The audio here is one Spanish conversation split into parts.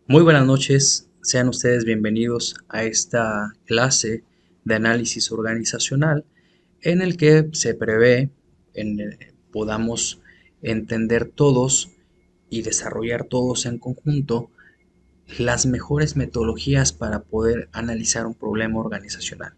Muy buenas noches, sean ustedes bienvenidos a esta clase de análisis organizacional en el que se prevé podamos entender todos y desarrollar todos en conjunto las mejores metodologías para poder analizar un problema organizacional.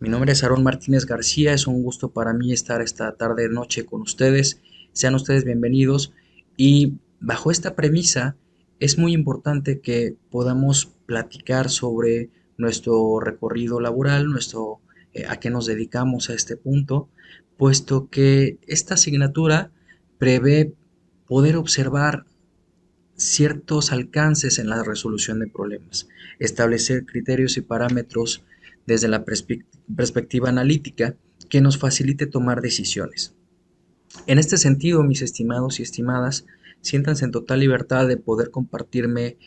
Mi nombre es Aarón Martínez García, es un gusto para mí estar esta tarde noche con ustedes. Sean ustedes bienvenidos y bajo esta premisa es muy importante que podamos platicar sobre nuestro recorrido laboral, a qué nos dedicamos a este punto, puesto que esta asignatura prevé poder observar ciertos alcances en la resolución de problemas, establecer criterios y parámetros desde la perspectiva analítica que nos facilite tomar decisiones. En este sentido, mis estimados y estimadas, siéntanse en total libertad de poder compartirme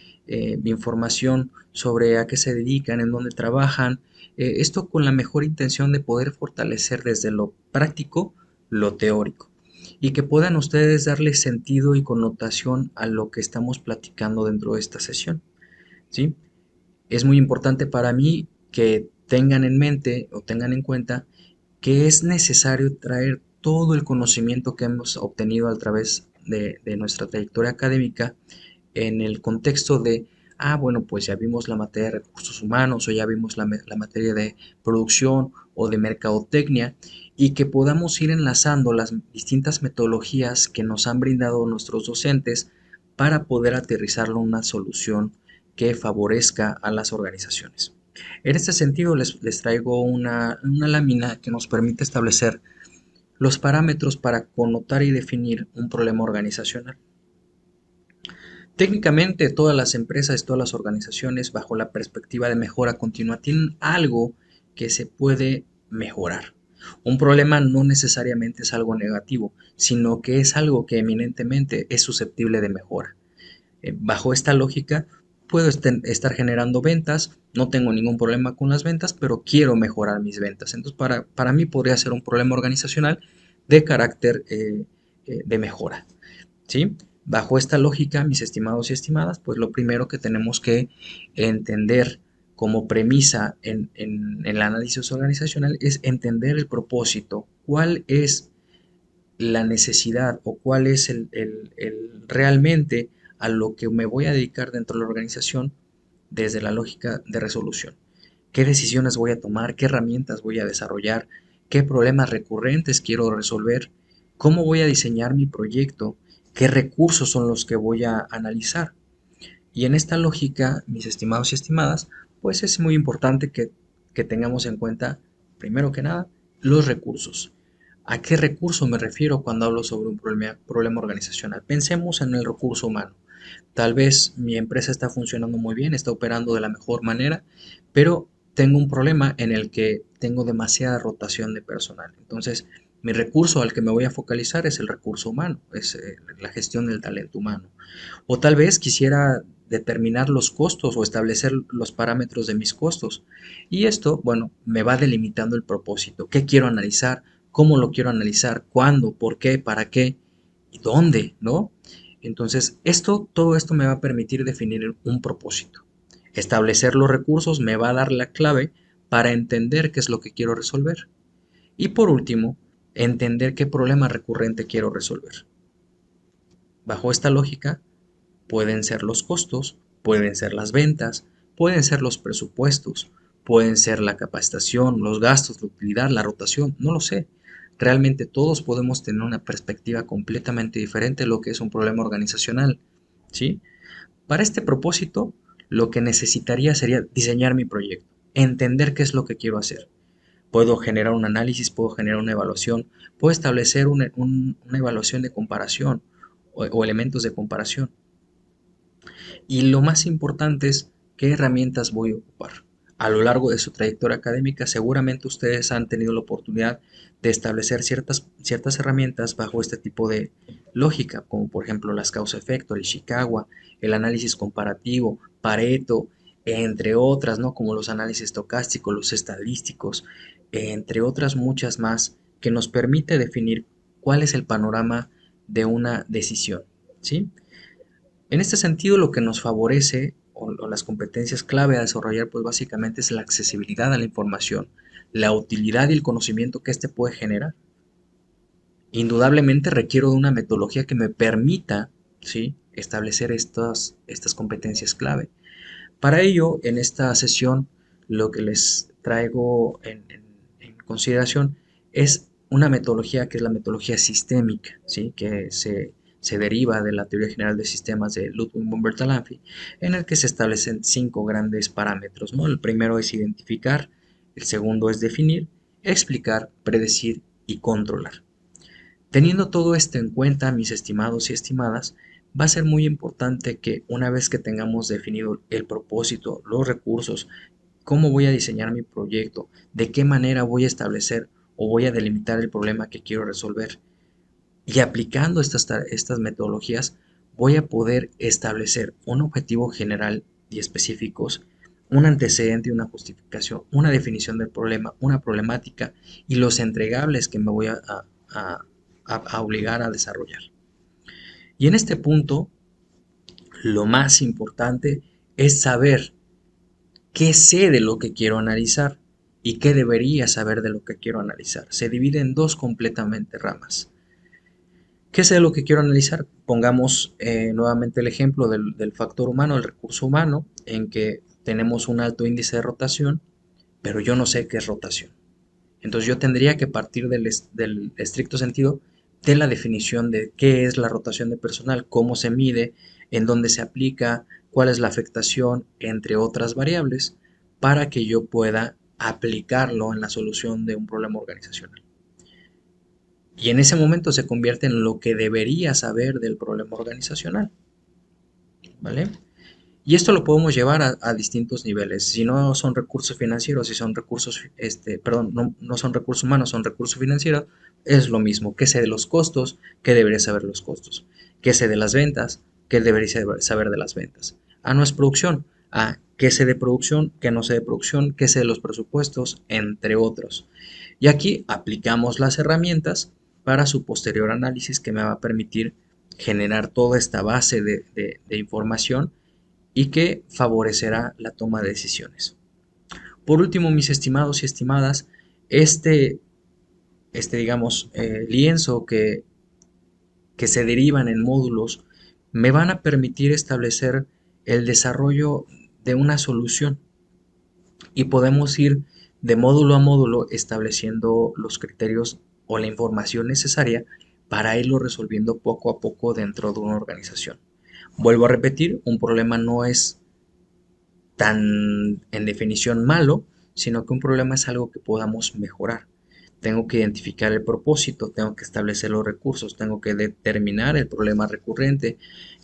información sobre a qué se dedican, en dónde trabajan, esto con la mejor intención de poder fortalecer desde lo práctico lo teórico y que puedan ustedes darle sentido y connotación a lo que estamos platicando dentro de esta sesión, ¿sí? Es muy importante para mí que tengan en mente o tengan en cuenta que es necesario traer todo el conocimiento que hemos obtenido a través de nuestra trayectoria académica en el contexto de, bueno, pues ya vimos la materia de recursos humanos o ya vimos la materia de producción o de mercadotecnia y que podamos ir enlazando las distintas metodologías que nos han brindado nuestros docentes para poder aterrizarlo en una solución que favorezca a las organizaciones. En este sentido, les traigo una lámina que nos permite establecer los parámetros para connotar y definir un problema organizacional. Técnicamente, todas las empresas, todas las organizaciones, bajo la perspectiva de mejora continua, tienen algo que se puede mejorar. Un problema no necesariamente es algo negativo, sino que es algo que eminentemente es susceptible de mejora. Bajo esta lógica, puedo estar generando ventas, no tengo ningún problema con las ventas, pero quiero mejorar mis ventas. Entonces, para mí podría ser un problema organizacional de carácter de mejora. ¿Sí? Bajo esta lógica, mis estimados y estimadas, pues lo primero que tenemos que entender como premisa en el análisis organizacional es entender el propósito, cuál es la necesidad o cuál es realmente a lo que me voy a dedicar dentro de la organización desde la lógica de resolución. ¿Qué decisiones voy a tomar? ¿Qué herramientas voy a desarrollar? ¿Qué problemas recurrentes quiero resolver? ¿Cómo voy a diseñar mi proyecto? ¿Qué recursos son los que voy a analizar? Y en esta lógica, mis estimados y estimadas, pues es muy importante que tengamos en cuenta, primero que nada, los recursos. ¿A qué recurso me refiero cuando hablo sobre un problema organizacional? Pensemos en el recurso humano. Tal vez mi empresa está funcionando muy bien, está operando de la mejor manera, pero tengo un problema en el que tengo demasiada rotación de personal. Entonces, mi recurso al que me voy a focalizar es el recurso humano, es la gestión del talento humano. O tal vez quisiera determinar los costos o establecer los parámetros de mis costos. Y esto, bueno, me va delimitando el propósito. ¿Qué quiero analizar? ¿Cómo lo quiero analizar? ¿Cuándo? ¿Por qué? ¿Para qué? ¿Y dónde? ¿No? Entonces, todo esto me va a permitir definir un propósito. Establecer los recursos me va a dar la clave para entender qué es lo que quiero resolver. Y por último, entender qué problema recurrente quiero resolver. Bajo esta lógica, pueden ser los costos, pueden ser las ventas, pueden ser los presupuestos, pueden ser la capacitación, los gastos, la utilidad, la rotación, no lo sé. Realmente todos podemos tener una perspectiva completamente diferente de lo que es un problema organizacional, ¿sí? Para este propósito, lo que necesitaría sería diseñar mi proyecto, entender qué es lo que quiero hacer. Puedo generar un análisis, puedo generar una evaluación, puedo establecer una evaluación de comparación o elementos de comparación. Y lo más importante es qué herramientas voy a ocupar. A lo largo de su trayectoria académica, seguramente ustedes han tenido la oportunidad de establecer ciertas herramientas bajo este tipo de lógica, como por ejemplo las causa-efecto, el Ishikawa, el análisis comparativo, Pareto, entre otras, ¿no? Como los análisis estocásticos, los estadísticos, entre otras muchas más, que nos permite definir cuál es el panorama de una decisión, ¿sí? En este sentido, lo que nos favorece o las competencias clave a desarrollar, pues básicamente es la accesibilidad a la información, la utilidad y el conocimiento que éste puede generar. Indudablemente requiero de una metodología que me permita, ¿sí?, establecer estas competencias clave. Para ello, en esta sesión, lo que les traigo en consideración es una metodología que es la metodología sistémica, ¿sí?, que se deriva de la teoría general de sistemas de Ludwig von Bertalanffy, en el que se establecen 5 grandes parámetros, ¿no? El primero es identificar, el segundo es definir, explicar, predecir y controlar. Teniendo todo esto en cuenta, mis estimados y estimadas, va a ser muy importante que una vez que tengamos definido el propósito, los recursos, cómo voy a diseñar mi proyecto, de qué manera voy a establecer o voy a delimitar el problema que quiero resolver, y aplicando estas metodologías, voy a poder establecer un objetivo general y específicos, un antecedente y una justificación, una definición del problema, una problemática y los entregables que me voy a, a obligar a desarrollar. Y en este punto, lo más importante es saber qué sé de lo que quiero analizar y qué debería saber de lo que quiero analizar. Se divide en dos completamente ramas. ¿Qué sé de lo que quiero analizar? Pongamos nuevamente el ejemplo del factor humano, el recurso humano, en que tenemos un alto índice de rotación, pero yo no sé qué es rotación. Entonces yo tendría que partir del estricto sentido de la definición de qué es la rotación de personal, cómo se mide, en dónde se aplica, cuál es la afectación, entre otras variables, para que yo pueda aplicarlo en la solución de un problema organizacional. Y en ese momento se convierte en lo que debería saber del problema organizacional, ¿vale? Y esto lo podemos llevar a distintos niveles. Si no son recursos financieros, si son recursos, perdón, no son recursos humanos, son recursos financieros, es lo mismo. ¿Qué sé de los costos? ¿Qué debería saber los costos? ¿Qué sé de las ventas? ¿Qué debería saber de las ventas? Ah, no es producción. Ah, ¿qué sé de producción? ¿Qué no sé de producción? ¿Qué sé de los presupuestos? Entre otros. Y aquí aplicamos las herramientas para su posterior análisis que me va a permitir generar toda esta base de información y que favorecerá la toma de decisiones. Por último, mis estimados y estimadas, este, digamos, lienzo que se derivan en módulos me van a permitir establecer el desarrollo de una solución y podemos ir de módulo a módulo estableciendo los criterios o la información necesaria para irlo resolviendo poco a poco dentro de una organización. Vuelvo a repetir, un problema no es tan en definición malo, sino que un problema es algo que podamos mejorar. Tengo que identificar el propósito, tengo que establecer los recursos, tengo que determinar el problema recurrente,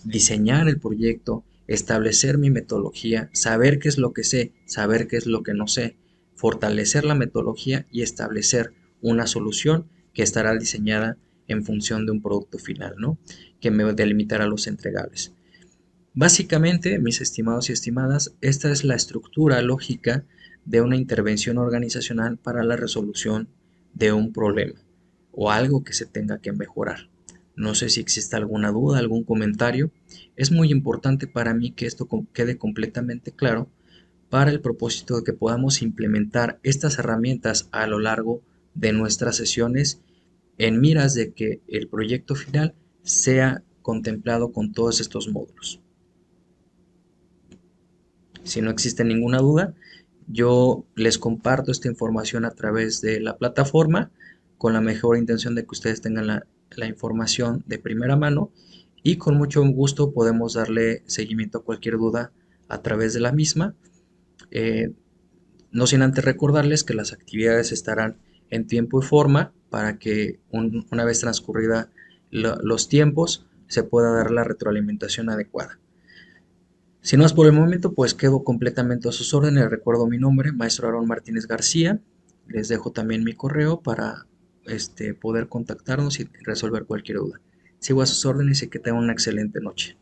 diseñar el proyecto, establecer mi metodología, saber qué es lo que sé, saber qué es lo que no sé, fortalecer la metodología y establecer una solución que estará diseñada en función de un producto final, ¿no? Que me delimitará los entregables. Básicamente, mis estimados y estimadas, esta es la estructura lógica de una intervención organizacional para la resolución de un problema o algo que se tenga que mejorar. No sé si existe alguna duda, algún comentario. Es muy importante para mí que esto quede completamente claro para el propósito de que podamos implementar estas herramientas a lo largo de nuestras sesiones en miras de que el proyecto final sea contemplado con todos estos módulos. Si no existe ninguna duda, yo les comparto esta información a través de la plataforma con la mejor intención de que ustedes tengan la información de primera mano y con mucho gusto podemos darle seguimiento a cualquier duda a través de la misma. Eh, no sin antes recordarles que las actividades estarán en tiempo y forma para que una vez transcurrida los tiempos se pueda dar la retroalimentación adecuada. Si no es por el momento, pues quedo completamente a sus órdenes. Recuerdo mi nombre, Maestro Aaron Martínez García. Les dejo también mi correo para poder contactarnos y resolver cualquier duda. Sigo a sus órdenes y que tengan una excelente noche.